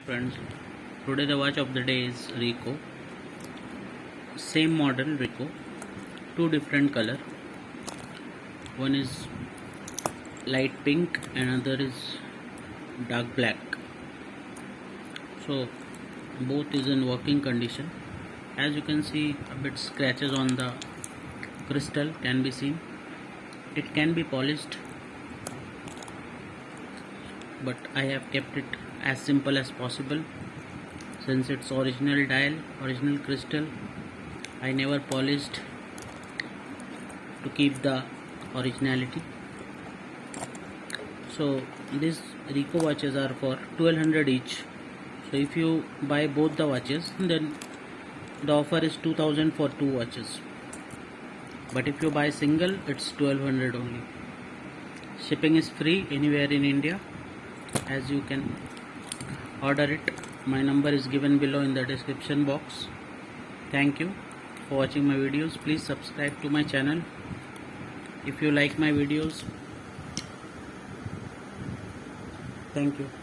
Friends, today the watch of the day is Ricoh. Same model Ricoh, two different color. One is light pink and another is dark black. So both is in working condition. As you can see, a bit scratches on the crystal can be seen. It can be polished, but I have kept it as simple as possible. Since it's original dial, original crystal, I never polished to keep the originality. So these Ricoh watches are for 1200 each. So if you buy both the watches, then the offer is 2000 for two watches. But if you buy single, it's 1200 only. Shipping is free anywhere in India. As you can order it, my number is given below in the description box. Thank you for watching my videos. Please subscribe to my channel if you like my videos. Thank you.